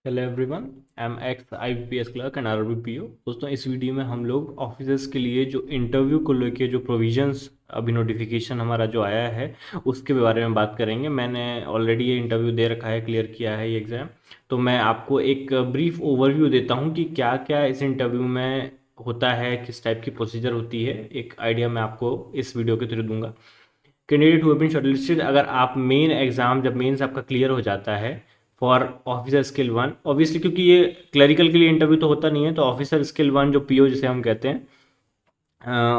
Hello everyone, I am x IBPS clerk and RRBPO। दोस्तों, इस video में हम लोग ऑफिसर्स के लिए जो इंटरव्यू को लेके जो प्रोविजंस अभी नोटिफिकेशन हमारा जो आया है उसके बारे में बात करेंगे। मैंने ऑलरेडी ये इंटरव्यू दे रखा है, क्लियर किया है ये एग्ज़ाम। तो मैं आपको एक ब्रीफ ओवरव्यू देता हूँ कि क्या क्या इस इंटरव्यू में होता है, किस टाइप की प्रोसीजर होती है। एक आइडिया मैं आपको इस वीडियो के थ्रू दूंगा। Candidate who have been shortlisted, अगर आप मेन एग्जाम जब मेंस आपका क्लियर हो जाता है for officer skill one, obviously क्योंकि ये क्लरिकल के लिए इंटरव्यू तो होता नहीं है, तो ऑफिसर स्किल वन जो PO जिसे हम कहते हैं,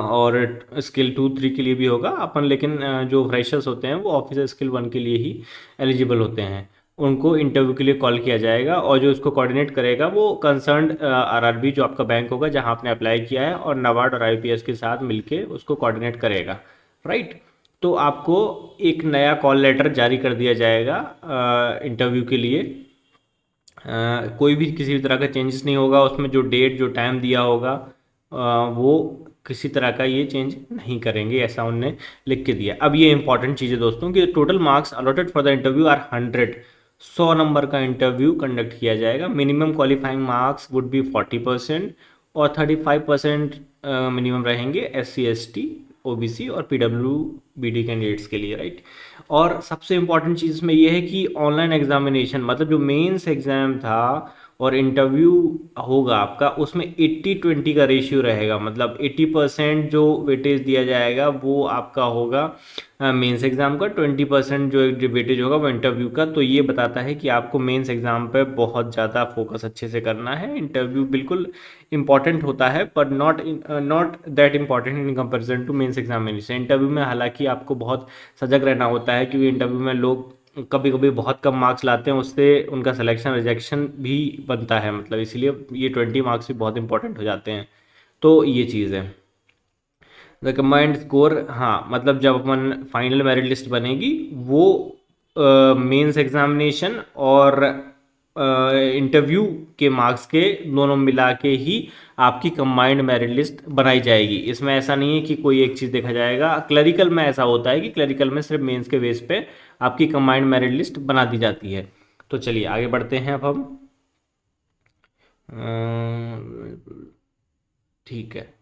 और स्किल 2 3 के लिए भी होगा अपन, लेकिन जो फ्रेशर्स होते हैं वो ऑफिसर स्किल वन के लिए ही एलिजिबल होते हैं। उनको इंटरव्यू के लिए कॉल किया जाएगा और जो उसको कोऑर्डिनेट करेगा वो कंसर्न्ड RRB जो आपका बैंक होगा जहां आपने अप्लाई किया है, और नाबार्ड और IBPS के साथ मिलके उसको कोऑर्डिनेट करेगा। राइट। तो आपको एक नया कॉल लेटर जारी कर दिया जाएगा इंटरव्यू के लिए। कोई भी किसी भी तरह का चेंजेस नहीं होगा उसमें। जो डेट जो टाइम दिया होगा वो किसी तरह का ये चेंज नहीं करेंगे, ऐसा उनने लिख के दिया। अब ये इंपॉर्टेंट चीज़ है दोस्तों कि total marks allotted for the interview are 100। 100 नंबर का इंटरव्यू कंडक्ट किया जाएगा। Minimum qualifying marks would be 40% और 35% मिनिमम रहेंगे SC ST OBC और PWBD कैंडिडेट्स के लिए। राइट। और सबसे इम्पॉर्टेंट चीज़ इसमें यह है कि ऑनलाइन एग्जामिनेशन, मतलब जो मेंस एग्ज़ाम था और इंटरव्यू होगा आपका, उसमें 80-20 का रेशियो रहेगा। मतलब 80% जो वेटेज दिया जाएगा वो आपका होगा मेंस एग्ज़ाम का, 20% जो वेटेज होगा वो इंटरव्यू का। तो ये बताता है कि आपको मेंस एग्ज़ाम पे बहुत ज़्यादा फोकस अच्छे से करना है। इंटरव्यू बिल्कुल इंपॉर्टेंट होता है पर not that important in comparison to mains examination. Interview में हालांकि आपको बहुत सजग रहना होता है, क्योंकि इंटरव्यू में लोग कभी कभी बहुत कम मार्क्स लाते हैं, उससे उनका सिलेक्शन रिजेक्शन भी बनता है। मतलब इसीलिए ये 20 मार्क्स भी बहुत इंपॉर्टेंट हो जाते हैं। तो ये चीज़ है। द कंबाइंड स्कोर, हाँ, मतलब जब अपन फाइनल मेरिट लिस्ट बनेगी वो मेंस एग्जामिनेशन और इंटरव्यू के मार्क्स के दोनों मिला के ही आपकी कंबाइंड मेरिट लिस्ट बनाई जाएगी। इसमें ऐसा नहीं है कि कोई एक चीज़ देखा जाएगा। क्लरिकल में ऐसा होता है कि क्लरिकल में सिर्फ मेंस के बेस पे आपकी कंबाइंड मेरिट लिस्ट बना दी जाती है। तो चलिए आगे बढ़ते हैं अब हम। ठीक है।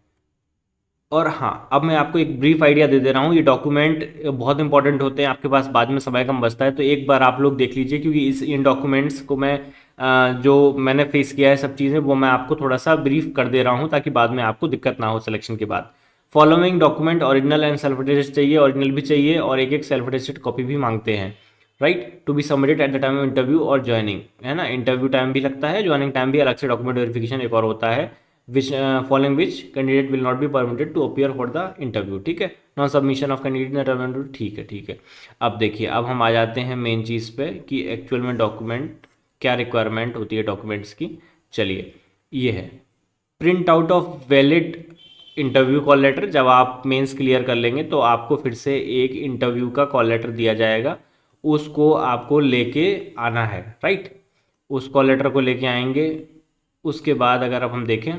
और हाँ, अब मैं आपको एक ब्रीफ आइडिया दे दे रहा हूँ। ये डॉक्यूमेंट बहुत इंपॉर्टेंट होते हैं, आपके पास बाद में समय कम बचता है, तो एक बार आप लोग देख लीजिए, क्योंकि इन डॉक्यूमेंट्स को मैं जो मैंने फेस किया है सब चीज़ें वो मैं आपको थोड़ा सा ब्रीफ कर दे रहा हूँ ताकि बाद में आपको दिक्कत ना हो सिलेक्शन के बाद। Following document original and self attested चाहिए, ओरिजिनल भी चाहिए और एक एक सेल्फ अटेस्टेड कॉपी भी मांगते हैं। Right, to be submitted at the time of interview और ज्वाइनिंग, है ना। इंटरव्यू टाइम भी लगता है, ज्वाइनिंग टाइम भी अलग से डॉक्यूमेंट वेरिफिकेशन एक और होता है, which following which candidate will not be permitted to appear for the interview। ठीक है। Non submission of candidate interview. ठीक है, ठीक है। अब देखिए, अब हम आ जाते हैं मेन चीज़ पे कि एक्चुअल में डॉक्यूमेंट क्या रिक्वायरमेंट होती है डॉक्यूमेंट्स की। चलिए, ये है print out of valid interview call letter. जब आप मेंस क्लियर कर लेंगे तो आपको फिर से एक इंटरव्यू का कॉल लेटर दिया जाएगा, उसको आपको लेके आना है। राइट, उस कॉल लेटर को लेके आएंगे। उसके बाद अगर अब हम देखें,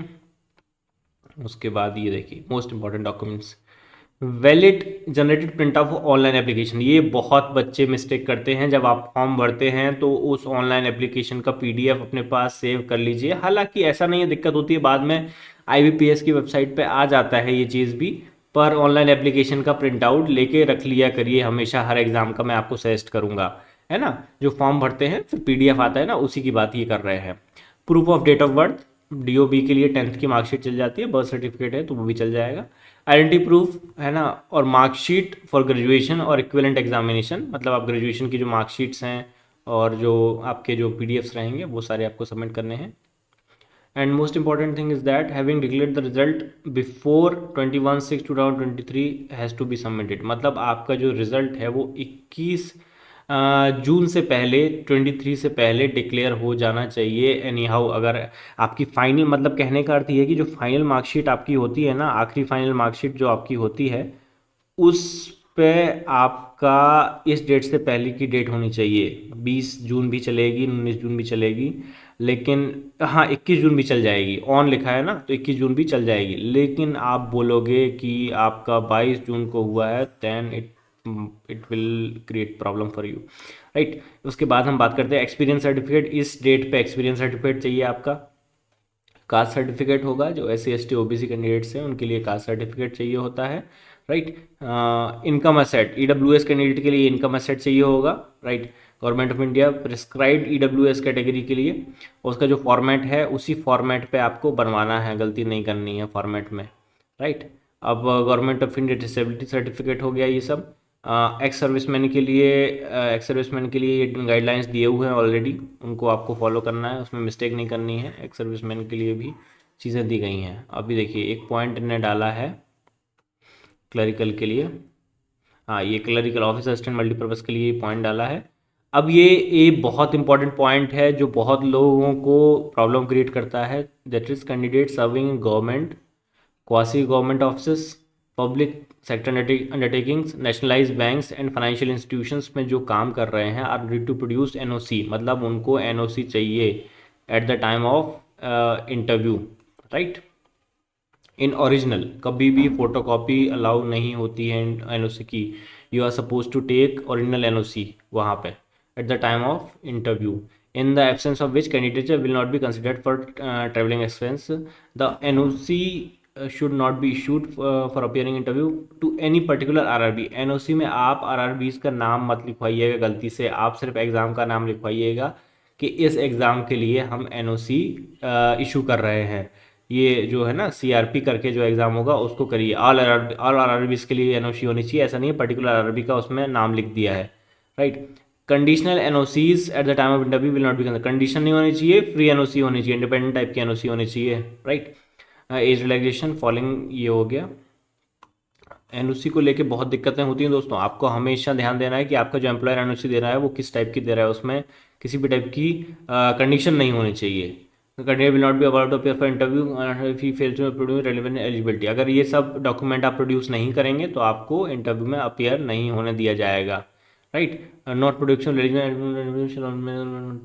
उसके बाद ये देखिए most important documents, valid generated print of online application. ये बहुत बच्चे मिस्टेक करते हैं, जब आप फॉर्म भरते हैं तो उस ऑनलाइन एप्लीकेशन का PDF अपने पास सेव कर लीजिए। हालांकि ऐसा नहीं है, दिक्कत होती है बाद में, IBPS की वेबसाइट पे आ जाता है ये चीज़ भी, पर ऑनलाइन एप्लीकेशन का प्रिंट आउट लेके रख लिया करिए हमेशा, हर एग्ज़ाम का मैं आपको सजेस्ट करूँगा, है ना। जो फॉर्म भरते हैं फिर PDF आता है ना, उसी की बात ये कर रहे हैं। Proof of date of birth, DOB के लिए 10th की मार्कशीट चल जाती है, बर्थ सर्टिफिकेट है तो वो भी चल जाएगा। आइडेंटिटी प्रूफ, है ना, और मार्कशीट फॉर ग्रेजुएशन और इक्विवेलेंट एग्जामिनेशन, मतलब आप ग्रेजुएशन की जो मार्कशीट्स हैं और जो आपके जो PDFs रहेंगे वो सारे आपको सबमिट करने हैं। And most important thing is that having declared the result before 21/6/2023 has to be submitted. मतलब आपका जो रिजल्ट है वो 21 जून से पहले, 23 से पहले डिक्लेयर हो जाना चाहिए। एनी हाउ, अगर आपकी फाइनल, मतलब कहने का अर्थ ये है कि जो फाइनल मार्कशीट आपकी होती है ना, आखिरी फाइनल मार्कशीट जो आपकी होती है, उस पे आपका इस डेट से पहले की डेट होनी चाहिए। 20 जून भी चलेगी, 19 जून भी चलेगी, लेकिन हाँ 21 जून भी चल जाएगी। ऑन लिखा है ना, तो 21 जून भी चल जाएगी। लेकिन आप बोलोगे कि आपका 22 जून को हुआ है, then it it will create problem for you, right. उसके बाद हम बात करते हैं एक्सपीरियंस सर्टिफिकेट। इस डेट पे एक्सपीरियंस सर्टिफिकेट चाहिए आपका। कास्ट सर्टिफिकेट होगा, जो SC ST OBC कैंडिडेट्स हैं उनके लिए कास्ट सर्टिफिकेट चाहिए होता है, right. Income asset, EWS candidate के लिए इनकम असेट चाहिए होगा, right. Government of India prescribed EWS category के लिए, और उसका जो फॉर्मेट है उसी फॉर्मेट पे आपको बनवाना है, गलती नहीं करनी है फॉर्मेट में, राइट। अब government of India disability certificate हो गया ये सब। एक्स सर्विसमैन के लिए ये गाइडलाइंस दिए हुए हैं ऑलरेडी, उनको आपको फॉलो करना है, उसमें मिस्टेक नहीं करनी है। एक्स सर्विसमैन के लिए भी चीज़ें दी गई हैं। अभी देखिए एक पॉइंट इन्हें डाला है क्लरिकल के लिए, हाँ ये क्लरिकल ऑफिस असिस्टेंट मल्टीपर्पज़ के लिए पॉइंट डाला है। अब ये बहुत इंपॉर्टेंट पॉइंट है जो बहुत लोगों को प्रॉब्लम क्रिएट करता है, that is candidate serving government, quasi government office, public sector undertakings, nationalize banks and financial institutions में जो काम कर रहे हैं are need to produce NOC, मतलब उनको NOC चाहिए at the time of interview, right, in original. कभी भी फोटोकॉपी अलाउ नहीं होती है NOC की। You are suppose to take original NOC वहाँ पे at the time of interview, in the absence of which candidature will not be considered for traveling expense. The NOC should not be issued for appearing interview to any particular RRB. NOC में आप RRBs का नाम मत लिखवाइएगा गलती से, आप सिर्फ exam का नाम लिखवाइएगा कि इस एग्ज़ाम के लिए हम NOC इशू कर रहे हैं। ये जो है ना CRP करके जो एग्ज़ाम होगा उसको करिए। ऑल RRBs के लिए NOC होनी चाहिए, ऐसा नहीं है पर्टिकुलर RRB का उसमें नाम लिख दिया है, right. Conditional NOCs eight the time of interview will not be considered. Condition नहीं होनी चाहिए, फ्री NOC होनी चाहिए, इंडिपेंडेंट टाइप की NOC होनी चाहिए, राइट। एज रिलैक्सेशन फॉलोइंग ये हो गया। NOC को लेके बहुत दिक्कतें होती हैं दोस्तों, आपको हमेशा ध्यान देना है कि आपका जो एम्प्लॉयर NOC दे रहा है वो किस टाइप की दे रहा है, उसमें किसी भी टाइप की कंडीशन नहीं होनी चाहिए। Candidate will not be about to appear for interview if he fails to produce relevant eligibility. अगर ये सब डॉक्यूमेंट आप प्रोड्यूस नहीं करेंगे तो आपको इंटरव्यू में अपीयर नहीं होने दिया जाएगा, राइट। नॉट प्रोडक्शन,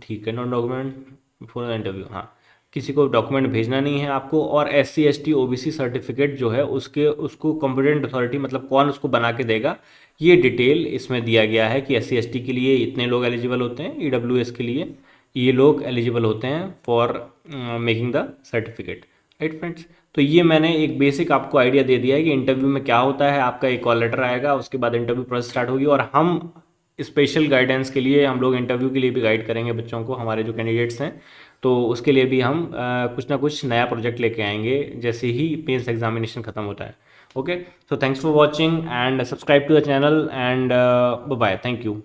ठीक है, नॉट डॉक्यूमेंट फॉर इंटरव्यू, हाँ किसी को डॉक्यूमेंट भेजना नहीं है आपको। और SC ST OBC सर्टिफिकेट जो है उसको कॉम्पिटेंट अथॉरिटी, मतलब कौन उसको बना के देगा, ये डिटेल इसमें दिया गया है कि SC ST के लिए इतने लोग एलिजिबल होते हैं, EWS के लिए ये लोग एलिजिबल होते हैं for making the certificate, right friends. तो ये मैंने एक बेसिक आपको आइडिया दे दिया है कि इंटरव्यू में क्या होता है। आपका एक कॉल लेटर आएगा, उसके बाद इंटरव्यू प्रोसेस स्टार्ट होगी, और हम स्पेशल गाइडेंस के लिए हम लोग इंटरव्यू के लिए भी गाइड करेंगे बच्चों को, हमारे जो कैंडिडेट्स हैं, तो उसके लिए भी हम कुछ ना कुछ नया प्रोजेक्ट लेके आएंगे जैसे ही मेंस एग्जामिनेशन खत्म होता है। Okay, so thanks for watching and subscribe to the channel and bye, thank you.